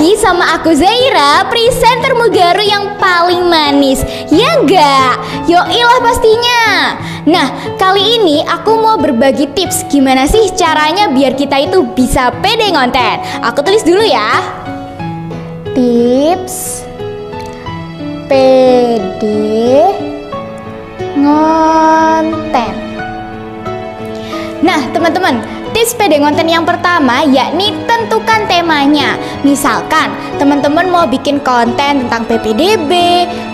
lagi sama aku Zaira, presenter Mugaru yang paling manis. Ya enggak? Yoilah pastinya. Nah, kali ini aku mau berbagi tips gimana sih caranya biar kita itu bisa pede ngonten. Aku tulis dulu ya. Tips pede ngonten. Nah, teman-teman, tips pede konten yang pertama yakni tentukan temanya. Misalkan teman-teman mau bikin konten tentang PPDB,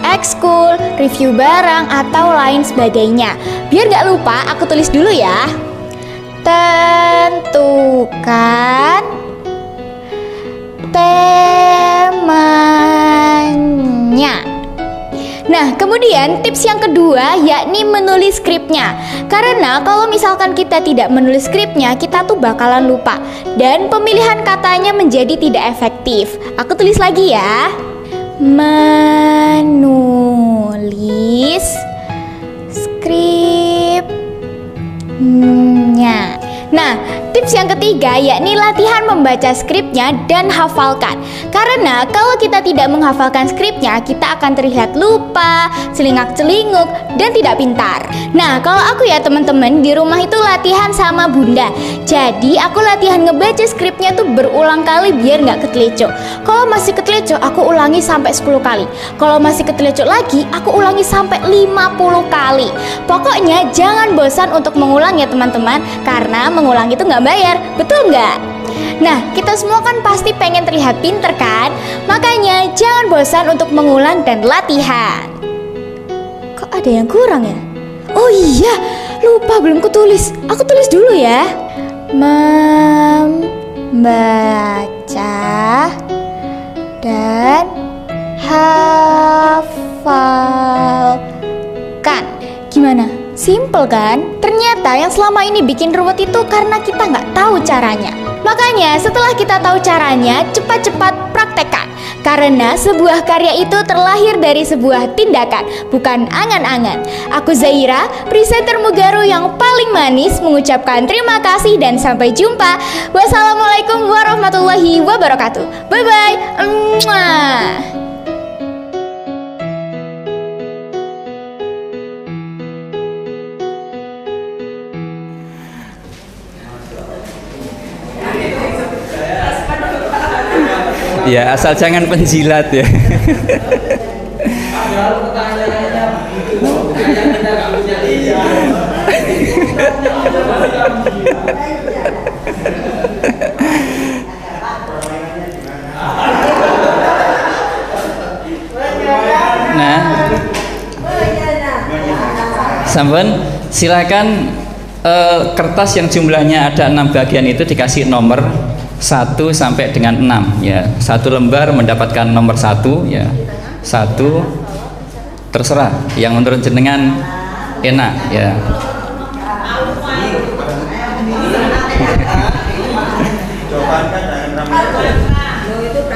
ekskul, review barang, atau lain sebagainya. Biar gak lupa, aku tulis dulu ya. Tentukan temanya. Nah, kemudian tips yang kedua yakni menulis skripnya. Karena kalau misalkan kita tidak menulis skripnya, kita tuh bakalan lupa dan pemilihan katanya menjadi tidak efektif. Aku tulis lagi ya. Menulis skripnya. Nah, tips yang ketiga yakni latihan membaca skripnya dan hafalkan. Karena kalau kita tidak menghafalkan skripnya, kita akan terlihat lupa, celingak-celinguk, dan tidak pintar. Nah, kalau aku ya teman-teman, di rumah itu latihan sama bunda. Jadi aku latihan ngebaca skripnya tuh berulang kali biar nggak ketelecok. Kalau masih ketelecok, aku ulangi sampai 10 kali. Kalau masih ketelecok lagi, aku ulangi sampai 50 kali. Pokoknya jangan bosan untuk mengulang ya teman-teman, karena mengulang itu nggak bayar, betul nggak? Nah, kita semua kan pasti pengen terlihat pinter kan? Makanya jangan bosan untuk mengulang dan latihan. Kok ada yang kurang ya? Oh iya, lupa belum kutulis. Aku tulis dulu ya. Membaca dan hafalkan. Gimana? Simple kan? Ternyata yang selama ini bikin ruwet itu karena kita nggak tahu caranya. Makanya setelah kita tahu caranya, cepat-cepat praktekkan. Karena sebuah karya itu terlahir dari sebuah tindakan, bukan angan-angan. Aku Zaira, presenter Mugaru yang paling manis, mengucapkan terima kasih dan sampai jumpa. Wassalamualaikum warahmatullahi wabarakatuh. Bye-bye. Ya, asal jangan penjilat ya. Nah, sampun, silakan kertas yang jumlahnya ada 6 bagian itu dikasih nomor 1 sampai dengan 6 ya. 1 lembar mendapatkan nomor 1 ya. 1 terserah yang menurut jenengan enak ya.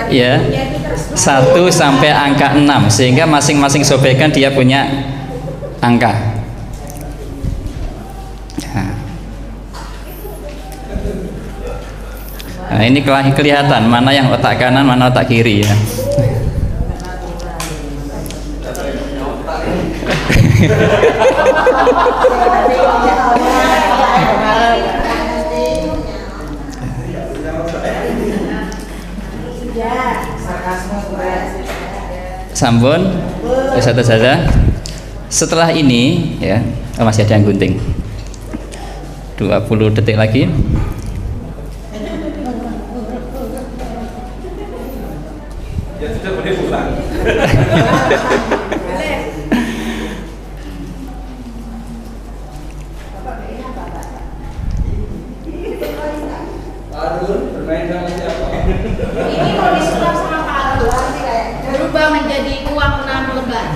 Ya. 1 sampai angka 6 sehingga masing-masing sobekan dia punya angka. Nah, ini kelihatan mana yang otak kanan, mana otak kiri ya. Sampun, satu saja. Setelah ini ya, masih ada yang gunting. 20 detik lagi. Ya sudah, boleh pulang. Arun bermain sama siapa? Ini mau disulap sama Pak Arun, berubah menjadi uang 6 lembar.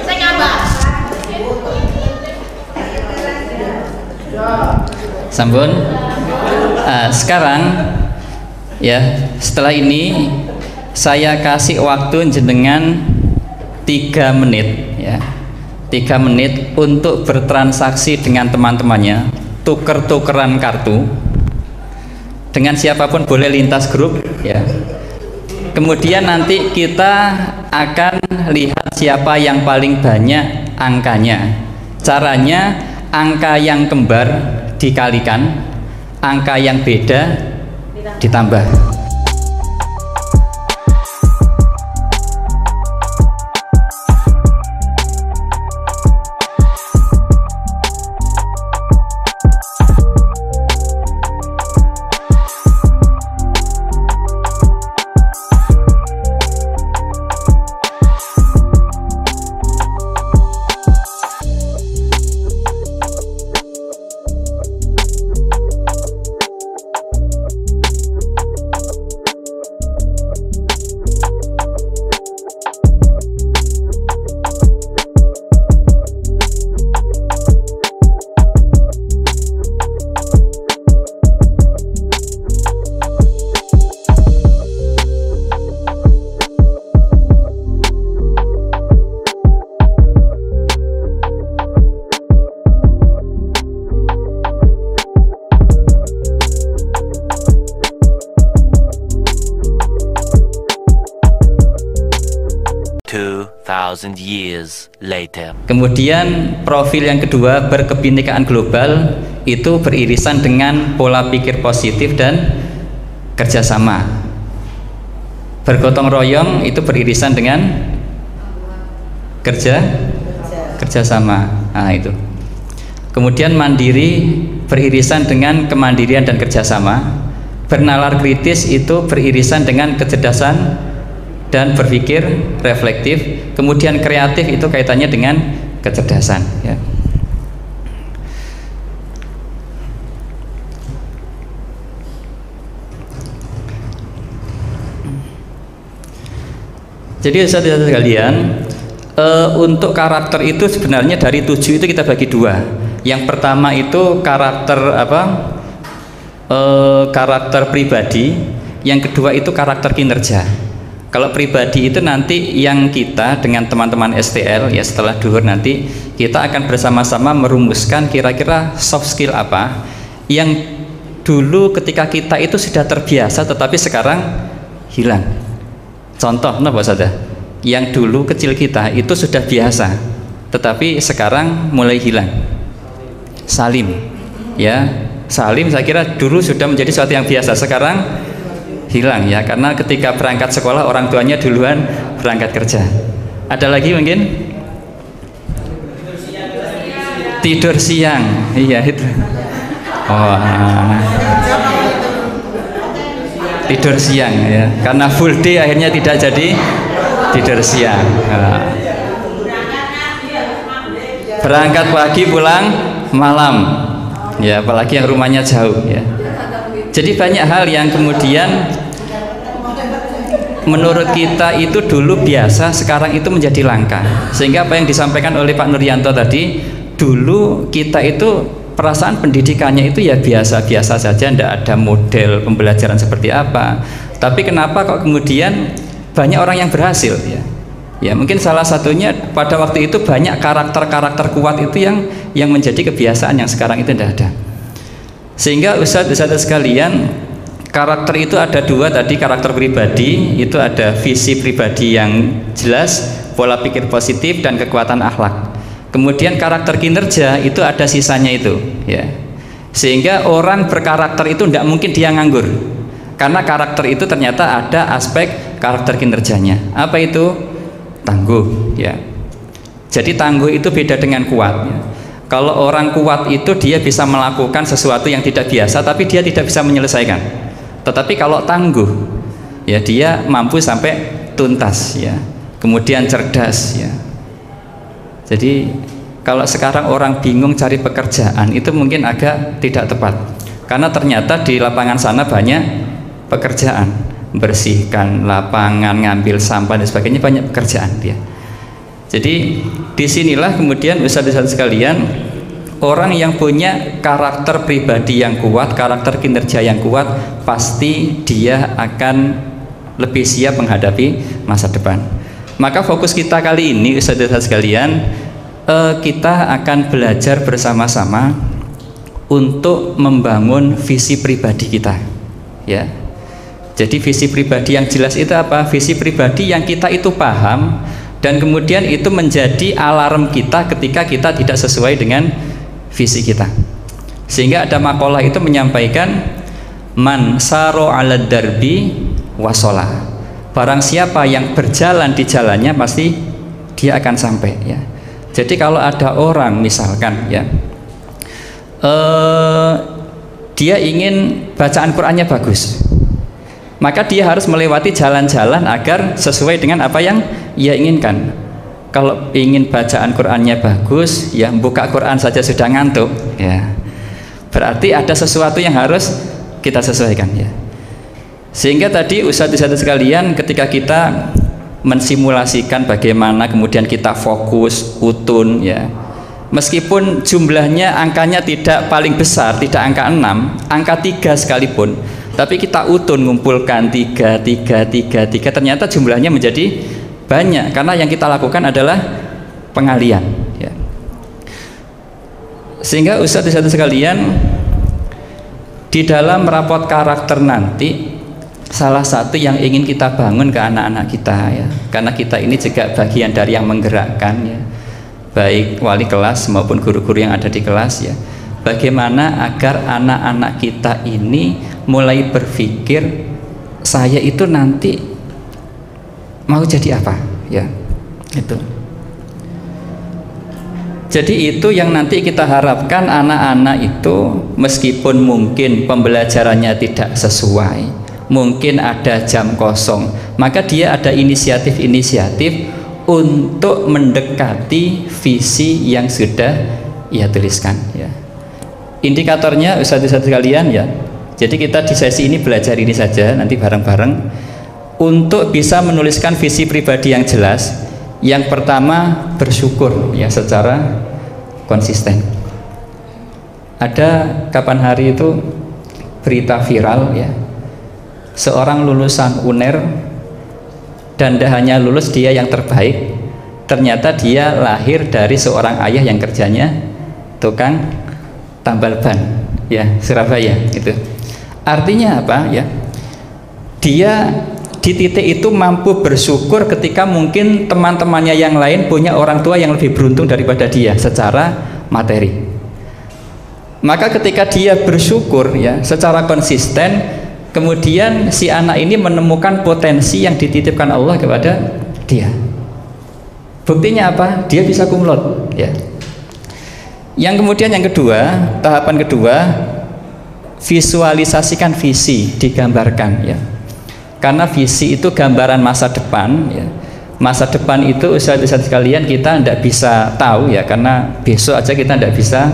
Saya ngabah. Sampun. Sekarang ya, setelah ini saya kasih waktu jenengan 3 menit ya. 3 menit untuk bertransaksi dengan teman-temannya tuker-tukeran kartu dengan siapapun, boleh lintas grup ya. Kemudian nanti kita akan lihat siapa yang paling banyak angkanya. Caranya angka yang kembar dikalikan, angka yang beda ditambah. Years later. Kemudian profil yang kedua, berkebinekaan global, itu beririsan dengan pola pikir positif dan kerjasama. Bergotong royong itu beririsan dengan kerjasama. Nah, itu. Kemudian mandiri beririsan dengan kemandirian dan kerjasama. Bernalar kritis itu beririsan dengan kecerdasan dan berpikir reflektif. Kemudian kreatif itu kaitannya dengan kecerdasan ya. Jadi saudara sekalian, untuk karakter itu sebenarnya dari 7 itu kita bagi 2. Yang pertama itu karakter karakter pribadi, yang kedua itu karakter kinerja. Kalau pribadi itu nanti yang kita dengan teman-teman STL ya, setelah duhur nanti kita akan bersama-sama merumuskan kira-kira soft skill apa yang dulu ketika kita itu sudah terbiasa tetapi sekarang hilang. Contoh, nah Saudara, yang dulu kecil kita itu sudah biasa tetapi sekarang mulai hilang. Salim ya, salim saya kira dulu sudah menjadi sesuatu yang biasa, sekarang hilang ya, karena ketika berangkat sekolah orang tuanya duluan berangkat kerja. Ada lagi mungkin? Tidur siang. Iya itu. Oh, tidur siang ya, karena full day akhirnya tidak jadi tidur siang. Berangkat pagi pulang malam ya, apalagi yang rumahnya jauh ya. Jadi banyak hal yang kemudian menurut kita itu dulu biasa, sekarang itu menjadi langka. Sehingga apa yang disampaikan oleh Pak Nuryanto tadi, dulu kita itu perasaan pendidikannya itu ya biasa-biasa saja, tidak ada model pembelajaran seperti apa. Tapi kenapa kok kemudian banyak orang yang berhasil ya? Ya mungkin salah satunya pada waktu itu banyak karakter-karakter kuat itu yang menjadi kebiasaan yang sekarang itu tidak ada. Sehingga ustadz sekalian, karakter itu ada 2 tadi, karakter pribadi itu ada visi pribadi yang jelas, pola pikir positif dan kekuatan akhlak. Kemudian karakter kinerja itu ada sisanya itu ya. Sehingga orang berkarakter itu tidak mungkin dia nganggur, karena karakter itu ternyata ada aspek karakter kinerjanya. Apa itu? Tangguh ya. Jadi tangguh itu beda dengan kuat ya. Kalau orang kuat itu dia bisa melakukan sesuatu yang tidak biasa tapi dia tidak bisa menyelesaikan. Tetapi kalau tangguh ya dia mampu sampai tuntas ya. Kemudian cerdas ya. Jadi kalau sekarang orang bingung cari pekerjaan itu mungkin agak tidak tepat. Karena ternyata di lapangan sana banyak pekerjaan, bersihkan lapangan, ngambil sampah dan sebagainya, banyak pekerjaan dia. Jadi disinilah kemudian ustadz-ustadz sekalian, orang yang punya karakter pribadi yang kuat, karakter kinerja yang kuat, pasti dia akan lebih siap menghadapi masa depan. Maka fokus kita kali ini ustadz-ustadz sekalian, kita akan belajar bersama-sama untuk membangun visi pribadi kita, ya. Jadi visi pribadi yang jelas itu apa? Visi pribadi yang kita itu paham dan kemudian itu menjadi alarm kita ketika kita tidak sesuai dengan visi kita. Sehingga ada makalah itu menyampaikan man saro ala darbi wasola. Barang siapa yang berjalan di jalannya pasti dia akan sampai, ya. Jadi kalau ada orang misalkan, ya, dia ingin bacaan Qur'annya bagus, maka dia harus melewati jalan-jalan agar sesuai dengan apa yang ia inginkan. Kalau ingin bacaan Qur'annya bagus, ya buka Qur'an saja sudah ngantuk, ya. Berarti ada sesuatu yang harus kita sesuaikan, ya. Sehingga tadi ustadz-ustadz sekalian, ketika kita mensimulasikan bagaimana kemudian kita fokus, utun, ya. Meskipun jumlahnya angkanya tidak paling besar, tidak angka 6, angka 3 sekalipun, tapi kita utun ngumpulkan 3, ternyata jumlahnya menjadi banyak karena yang kita lakukan adalah pengalian, ya. Sehingga ustadz-ustadz sekalian, di dalam rapot karakter nanti salah satu yang ingin kita bangun ke anak-anak kita, ya, karena kita ini juga bagian dari yang menggerakkan, ya, baik wali kelas maupun guru-guru yang ada di kelas, ya. Bagaimana agar anak-anak kita ini mulai berpikir saya itu nanti mau jadi apa, ya, itu. Jadi itu yang nanti kita harapkan anak-anak itu meskipun mungkin pembelajarannya tidak sesuai, mungkin ada jam kosong, maka dia ada inisiatif-inisiatif untuk mendekati visi yang sudah ia tuliskan, ya. Indikatornya ustadz-ustadz sekalian, ya. Jadi kita di sesi ini belajar ini saja, nanti bareng-bareng untuk bisa menuliskan visi pribadi yang jelas. Yang pertama bersyukur, ya, secara konsisten. Ada kapan hari itu berita viral, ya, seorang lulusan UNER dan tidak hanya lulus dia yang terbaik, ternyata dia lahir dari seorang ayah yang kerjanya tukang tambal ban, ya, Surabaya, itu. Artinya apa, ya? Dia di titik itu mampu bersyukur ketika mungkin teman-temannya yang lain punya orang tua yang lebih beruntung daripada dia secara materi. Maka ketika dia bersyukur, ya, secara konsisten, kemudian si anak ini menemukan potensi yang dititipkan Allah kepada dia. Buktinya apa? Dia bisa kumlot, ya. Yang kemudian yang kedua, tahapan kedua, visualisasikan visi, digambarkan, ya. Karena visi itu gambaran masa depan, ya. Masa depan itu ustadz-ustadz sekalian kita tidak bisa tahu, ya, karena besok aja kita tidak bisa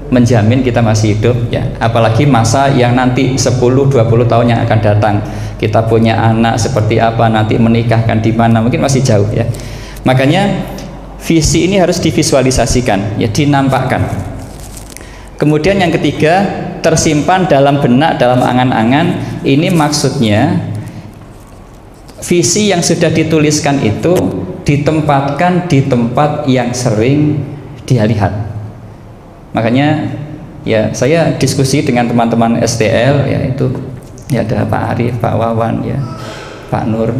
menjamin kita masih hidup, ya. Apalagi masa yang nanti 10-20 tahun yang akan datang, kita punya anak seperti apa, nanti menikahkan di mana, mungkin masih jauh, ya. Makanya visi ini harus divisualisasikan, ya, dinampakkan. Kemudian yang ketiga, tersimpan dalam benak, dalam angan-angan. Ini maksudnya visi yang sudah dituliskan itu ditempatkan di tempat yang sering dia lihat. Makanya, ya, saya diskusi dengan teman-teman STL, ya, itu, ya, ada Pak Arif, Pak Wawan, ya, Pak Nur,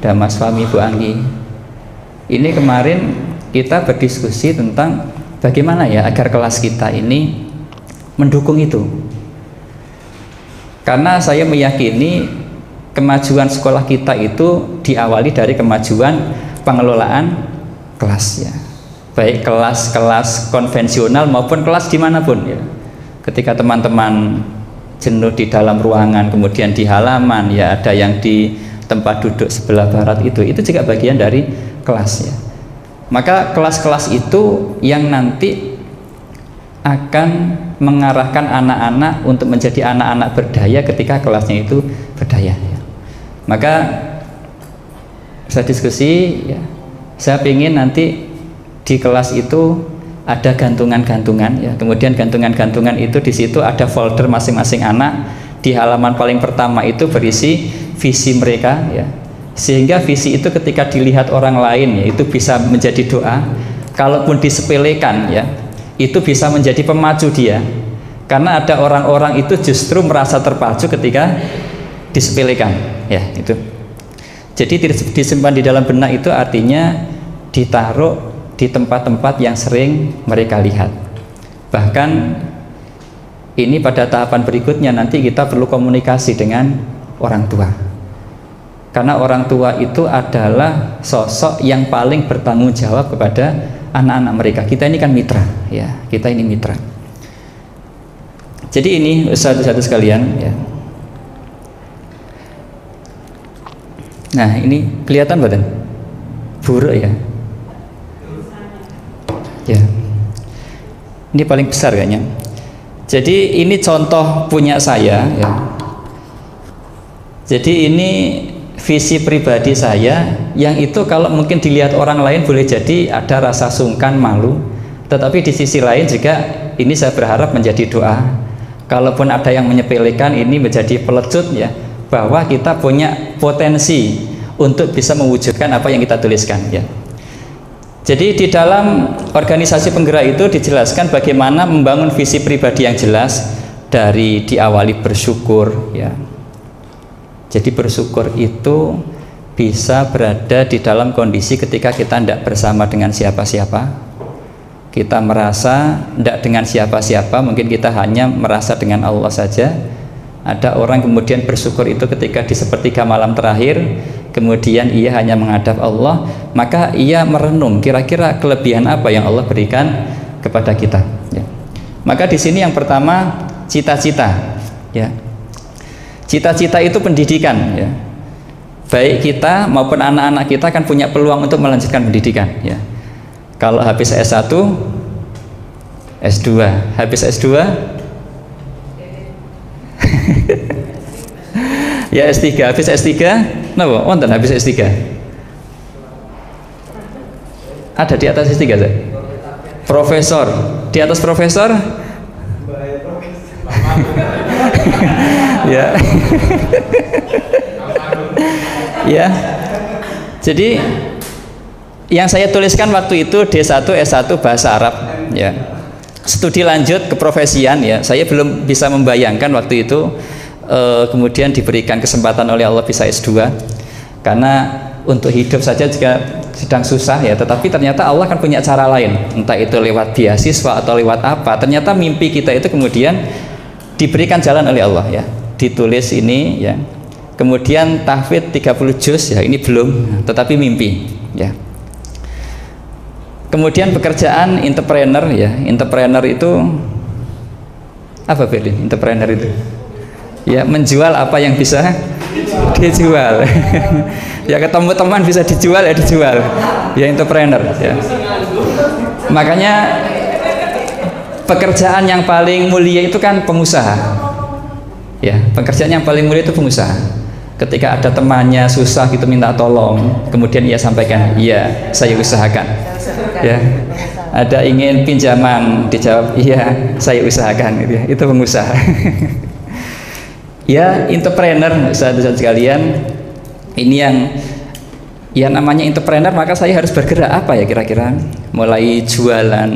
ada Mas Fahmi, Bu Anggi. Ini kemarin kita berdiskusi tentang bagaimana, ya, agar kelas kita ini mendukung itu. Karena saya meyakini kemajuan sekolah kita itu diawali dari kemajuan pengelolaan kelas, ya. Baik kelas-kelas konvensional maupun kelas dimanapun, ya. Ketika teman-teman jenuh di dalam ruangan, kemudian di halaman, ya, ada yang di tempat duduk sebelah barat, itu juga bagian dari kelas, ya. Maka kelas-kelas itu yang nanti akan mengarahkan anak-anak untuk menjadi anak-anak berdaya ketika kelasnya itu berdaya, ya. Maka saya diskusi, ya, saya ingin nanti di kelas itu ada gantungan-gantungan, ya. Kemudian gantungan-gantungan itu di situ ada folder masing-masing anak. Di halaman paling pertama itu berisi visi mereka, ya. Sehingga visi itu ketika dilihat orang lain, ya, itu bisa menjadi doa. Kalaupun disepelekan, ya, itu bisa menjadi pemacu dia. Karena ada orang-orang itu justru merasa terpacu ketika disepelekan, ya itu. Jadi disimpan di dalam benak itu artinya ditaruh di tempat-tempat yang sering mereka lihat. Bahkan ini pada tahapan berikutnya nanti kita perlu komunikasi dengan orang tua. Karena orang tua itu adalah sosok yang paling bertanggung jawab kepada anak-anak mereka. Kita ini kan mitra, ya. Kita ini mitra. Jadi ini satu-satu sekalian, ya. Nah, ini kelihatan badan buruk ya. Ya. Ini paling besar kayaknya. Jadi ini contoh punya saya, ya. Jadi ini visi pribadi saya yang itu kalau mungkin dilihat orang lain boleh jadi ada rasa sungkan, malu. Tetapi di sisi lain juga ini saya berharap menjadi doa. Kalaupun ada yang menyepelekan, ini menjadi pelecut ya, bahwa kita punya potensi untuk bisa mewujudkan apa yang kita tuliskan ya. Jadi di dalam organisasi penggerak itu dijelaskan bagaimana membangun visi pribadi yang jelas dari diawali bersyukur ya. Jadi bersyukur itu bisa berada di dalam kondisi ketika kita tidak bersama dengan siapa-siapa. Kita merasa tidak dengan siapa-siapa, mungkin kita hanya merasa dengan Allah saja. Ada orang kemudian bersyukur itu ketika di sepertiga malam terakhir, kemudian ia hanya menghadap Allah, maka ia merenung kira-kira kelebihan apa yang Allah berikan kepada kita ya. Maka di sini yang pertama cita-cita ya. Cita-cita itu pendidikan ya. Baik kita maupun anak-anak kita kan punya peluang untuk melanjutkan pendidikan ya. Kalau habis S1, S2, habis S2 ya S3, habis S3 napa wonten habis S3? Ada di atas S3 saya? Profesor, di atas profesor? Ya. Ya. Jadi yang saya tuliskan waktu itu D1 S1 bahasa Arab ya. Studi lanjut keprofesian ya. Saya belum bisa membayangkan waktu itu kemudian diberikan kesempatan oleh Allah bisa S2. Karena untuk hidup saja juga sedang susah ya, tetapi ternyata Allah kan punya cara lain, entah itu lewat beasiswa atau lewat apa. Ternyata mimpi kita itu kemudian diberikan jalan oleh Allah ya. Ditulis ini ya. Kemudian tahfidz 30 juz ya, ini belum, tetapi mimpi ya. Kemudian pekerjaan entrepreneur ya. Entrepreneur itu apa Beli? Entrepreneur itu ya menjual apa yang bisa dijual. Ya ketemu teman bisa dijual ya dijual. Ya entrepreneur ya. Makanya pekerjaan yang paling mulia itu kan pengusaha. Ya, pekerjaan yang paling mulia itu pengusaha. Ketika ada temannya susah gitu minta tolong, kemudian ia sampaikan, "Iya, saya usahakan." Ya. Ada ingin pinjaman, dijawab, "Iya, saya usahakan." Gitu ya. Itu pengusaha. Ya, entrepreneur saudara-saudara sekalian, ini yang namanya entrepreneur, maka saya harus bergerak apa ya kira-kira? Mulai jualan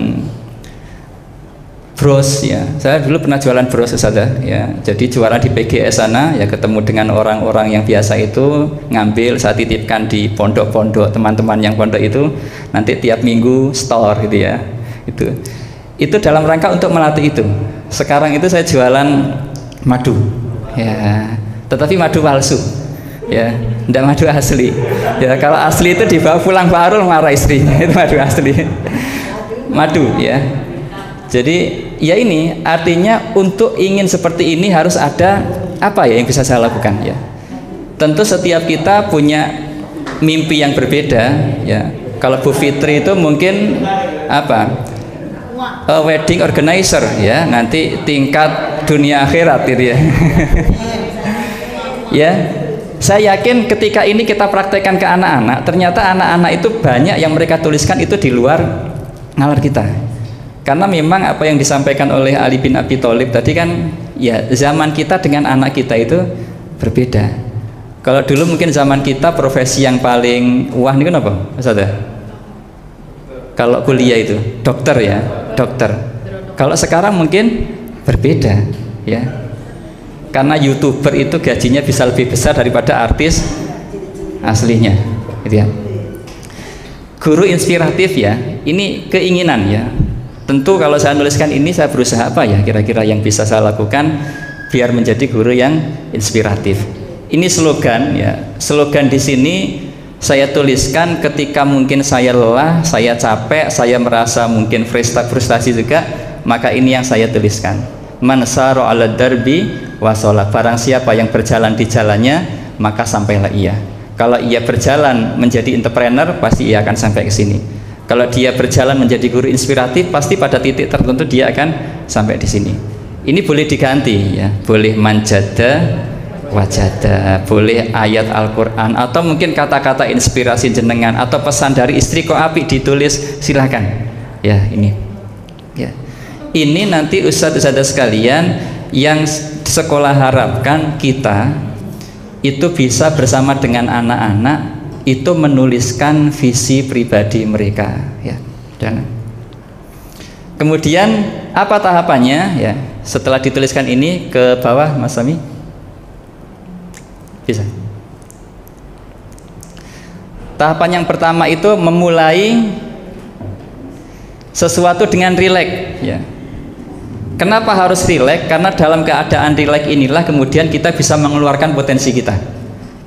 bros ya, saya dulu pernah jualan bros saja ya. Jadi jualan di PGS sana ya, ketemu dengan orang-orang yang biasa itu, ngambil saya titipkan di pondok-pondok teman-teman yang pondok itu, nanti tiap minggu store gitu ya. Itu dalam rangka untuk melatih itu. Sekarang itu saya jualan madu ya, tetapi madu palsu ya, tidak madu asli ya. Kalau asli itu dibawa pulang Pak Arul marah istri. Itu madu asli, madu ya. Jadi ya ini artinya untuk ingin seperti ini harus ada apa ya yang bisa saya lakukan ya. Tentu setiap kita punya mimpi yang berbeda ya. Kalau Bu Fitri itu mungkin apa? Wedding organizer ya, nanti tingkat dunia akhirat gitu ya. Ya, saya yakin ketika ini kita praktekkan ke anak-anak, ternyata anak-anak itu banyak yang mereka tuliskan itu di luar nalar kita. Karena memang apa yang disampaikan oleh Ali bin Abi Thalib tadi kan ya, zaman kita dengan anak kita itu berbeda. Kalau dulu mungkin zaman kita profesi yang paling wah ini kan apa Ustaz? Kalau kuliah itu dokter ya, dokter. Kalau sekarang mungkin berbeda ya. Karena YouTuber itu gajinya bisa lebih besar daripada artis aslinya gitu ya. Guru inspiratif ya, ini keinginan ya. Tentu kalau saya nuliskan ini saya berusaha apa ya kira-kira yang bisa saya lakukan biar menjadi guru yang inspiratif. Ini slogan ya. Slogan di sini saya tuliskan ketika mungkin saya lelah, saya capek, saya merasa mungkin frustasi juga, maka ini yang saya tuliskan. Man sara 'ala darbi wasola, barang siapa yang berjalan di jalannya maka sampailah ia. Kalau ia berjalan menjadi entrepreneur pasti ia akan sampai ke sini. Kalau dia berjalan menjadi guru inspiratif pasti pada titik tertentu dia akan sampai di sini. Ini boleh diganti ya, boleh manjada wajada, boleh ayat Al-Quran atau mungkin kata-kata inspirasi jenengan atau pesan dari istri kok apik ditulis, silahkan ya. Ini ya, ini nanti ustadz-ustadz sekalian yang sekolah harapkan kita itu bisa bersama dengan anak-anak itu menuliskan visi pribadi mereka ya. Dan kemudian apa tahapannya ya, setelah dituliskan ini ke bawah Mas Sami bisa. Tahapan yang pertama itu memulai sesuatu dengan rileks ya. Kenapa harus rileks? Karena dalam keadaan rileks inilah kemudian kita bisa mengeluarkan potensi kita.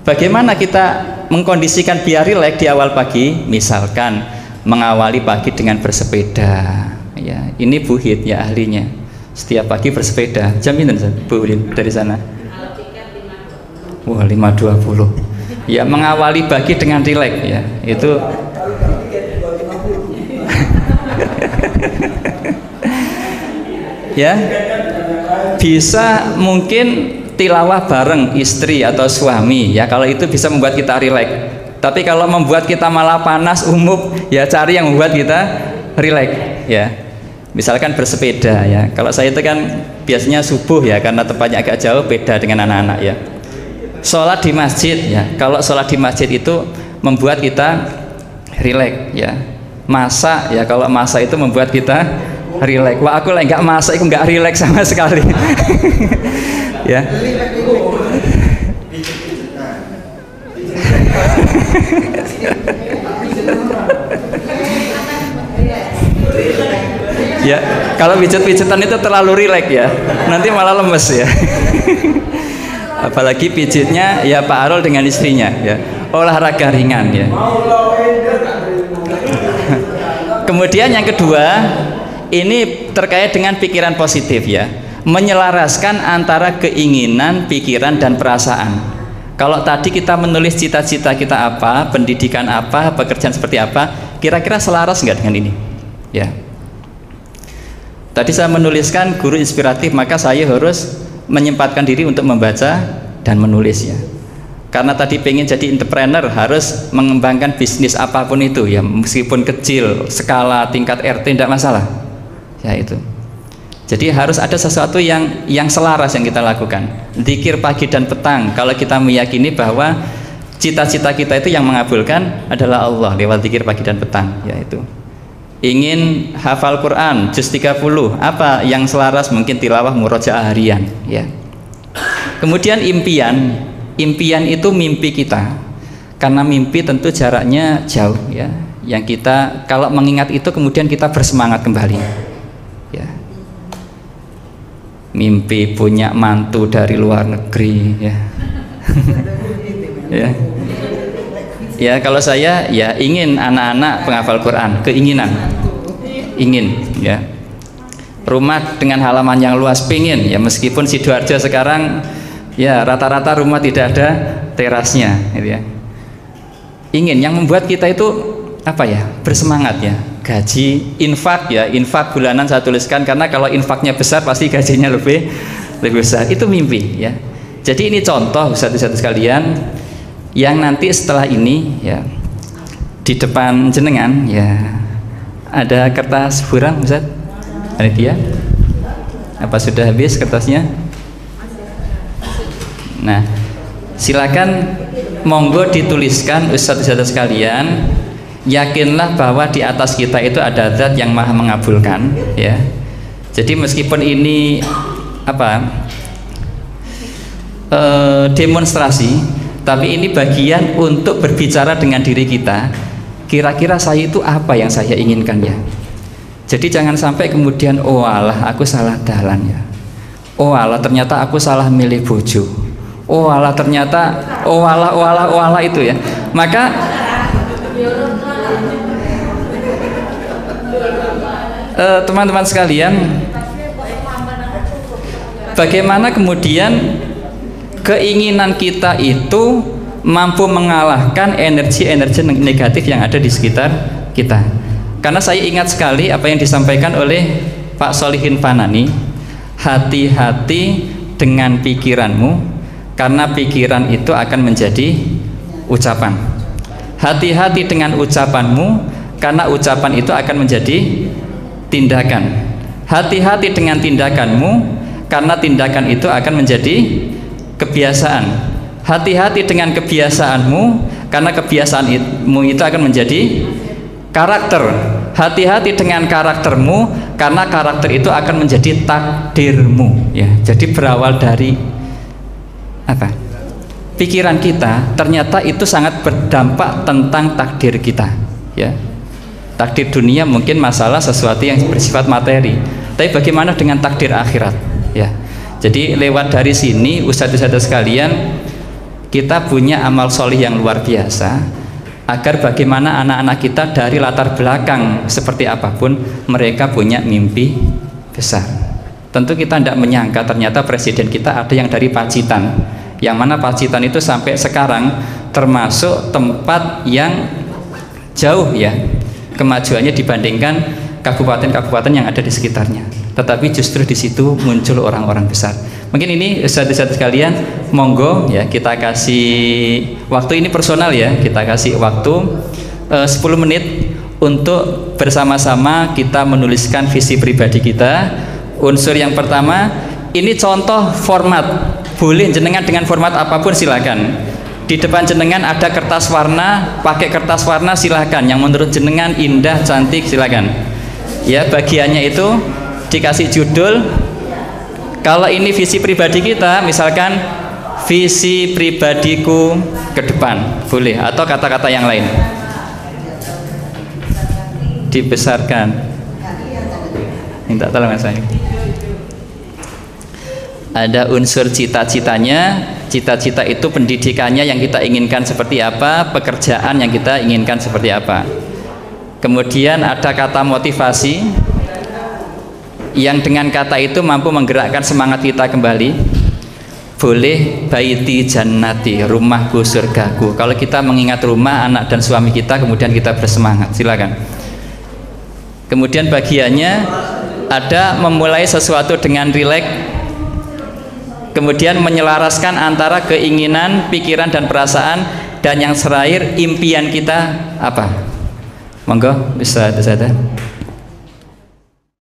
Bagaimana kita mengkondisikan biar rileks di awal pagi? Misalkan mengawali pagi dengan bersepeda ya. Ini Bu Hid ya ahlinya, setiap pagi bersepeda. Jam ini Bu Hid dari sana? Wah 5.20 ya, mengawali pagi dengan rileks ya. Itu ya, bisa mungkin tilawah bareng istri atau suami ya, kalau itu bisa membuat kita rileks. Tapi kalau membuat kita malah panas umum ya, cari yang membuat kita rileks ya. Misalkan bersepeda ya, kalau saya itu kan biasanya subuh ya, karena tempatnya agak jauh, beda dengan anak-anak ya. Sholat di masjid ya, kalau sholat di masjid itu membuat kita rileks ya. Masak ya, kalau masak itu membuat kita rileks. Wah aku lah nggak masak, aku nggak rileks sama sekali. Ya. Ya, kalau pijet-pijetan itu terlalu rileks ya, nanti malah lemes ya. Apalagi pijitnya ya Pak Arul dengan istrinya ya, olahraga ringan ya. Kemudian yang kedua, ini terkait dengan pikiran positif ya, menyelaraskan antara keinginan, pikiran dan perasaan. Kalau tadi kita menulis cita-cita kita apa, pendidikan apa, pekerjaan seperti apa, kira-kira selaras nggak dengan ini ya. Tadi saya menuliskan guru inspiratif, maka saya harus menyempatkan diri untuk membaca dan menulis ya. Karena tadi pengen jadi entrepreneur harus mengembangkan bisnis apapun itu ya, meskipun kecil, skala tingkat RT tidak masalah ya itu. Jadi harus ada sesuatu yang selaras yang kita lakukan. Zikir pagi dan petang, kalau kita meyakini bahwa cita-cita kita itu yang mengabulkan adalah Allah lewat zikir pagi dan petang ya itu. Ingin hafal Quran juz 30, apa yang selaras? Mungkin tilawah murojaah harian ya. Kemudian impian itu mimpi kita, karena mimpi tentu jaraknya jauh ya, yang kita kalau mengingat itu kemudian kita bersemangat kembali ya. Mimpi punya mantu dari luar negeri ya. Ya. Ya kalau saya ya ingin anak-anak penghafal Quran, keinginan, ingin ya. Rumah dengan halaman yang luas pingin ya, meskipun Sidoarjo sekarang ya rata-rata rumah tidak ada terasnya gitu ya. Ingin yang membuat kita itu apa ya, bersemangat ya. Gaji, infak ya, infak bulanan saya tuliskan, karena kalau infaknya besar pasti gajinya lebih besar. Itu mimpi ya. Jadi ini contoh satu-satu sekalian yang nanti setelah ini ya, di depan jenengan ya ada kertas buram Ustaz. Panitia, apa sudah habis kertasnya? Nah, silakan monggo dituliskan ustadz-ustadz sekalian. Yakinlah bahwa di atas kita itu ada zat yang maha mengabulkan ya. Jadi meskipun ini demonstrasi, tapi ini bagian untuk berbicara dengan diri kita. Kira-kira saya itu apa yang saya inginkan ya. Jadi jangan sampai kemudian oh alah aku salah dalan ya. Oh alah ternyata aku salah milih bojo. Oh alah ternyata oh alah itu ya. Maka teman-teman sekalian, bagaimana kemudian keinginan kita itu mampu mengalahkan energi-energi negatif yang ada di sekitar kita. Karena saya ingat sekali apa yang disampaikan oleh Pak Solihin Fanani, hati-hati dengan pikiranmu, karena pikiran itu akan menjadi ucapan. Hati-hati dengan ucapanmu, karena ucapan itu akan menjadi tindakan. Hati-hati dengan tindakanmu, karena tindakan itu akan menjadi kebiasaan. Hati-hati dengan kebiasaanmu, karena kebiasaanmu itu akan menjadi karakter. Hati-hati dengan karaktermu, karena karakter itu akan menjadi takdirmu ya. Jadi berawal dari apa? Pikiran kita, ternyata itu sangat berdampak tentang takdir kita ya. Takdir dunia mungkin masalah sesuatu yang bersifat materi, tapi bagaimana dengan takdir akhirat ya. Jadi lewat dari sini ustadz-ustadz sekalian, kita punya amal solih yang luar biasa, agar bagaimana anak-anak kita dari latar belakang seperti apapun, mereka punya mimpi besar. Tentu kita tidak menyangka ternyata presiden kita ada yang dari Pacitan, yang mana Pacitan itu sampai sekarang termasuk tempat yang jauh ya kemajuannya dibandingkan kabupaten-kabupaten yang ada di sekitarnya. Tetapi justru di situ muncul orang-orang besar. Mungkin ini ustadz-ustadz sekalian, monggo ya kita kasih waktu, ini personal ya, kita kasih waktu 10 menit untuk bersama-sama kita menuliskan visi pribadi kita. Unsur yang pertama, ini contoh format, boleh jenengan dengan format apapun silakan. Di depan jenengan ada kertas warna, pakai kertas warna silakan, yang menurut jenengan indah, cantik silakan. Ya, bagiannya itu dikasih judul. Kalau ini visi pribadi kita, misalkan visi pribadiku ke depan, boleh, atau kata-kata yang lain. Dibesarkan. Minta tolong saya. Ada unsur cita-citanya. Cita-cita itu pendidikannya yang kita inginkan seperti apa, pekerjaan yang kita inginkan seperti apa. Kemudian ada kata motivasi, yang dengan kata itu mampu menggerakkan semangat kita kembali. Boleh baiti jannati, rumahku surgaku. Kalau kita mengingat rumah, anak dan suami kita, kemudian kita bersemangat, silakan. Kemudian bagiannya ada memulai sesuatu dengan rileks, kemudian menyelaraskan antara keinginan, pikiran dan perasaan, dan yang terakhir impian kita apa? Monggo bisa ada.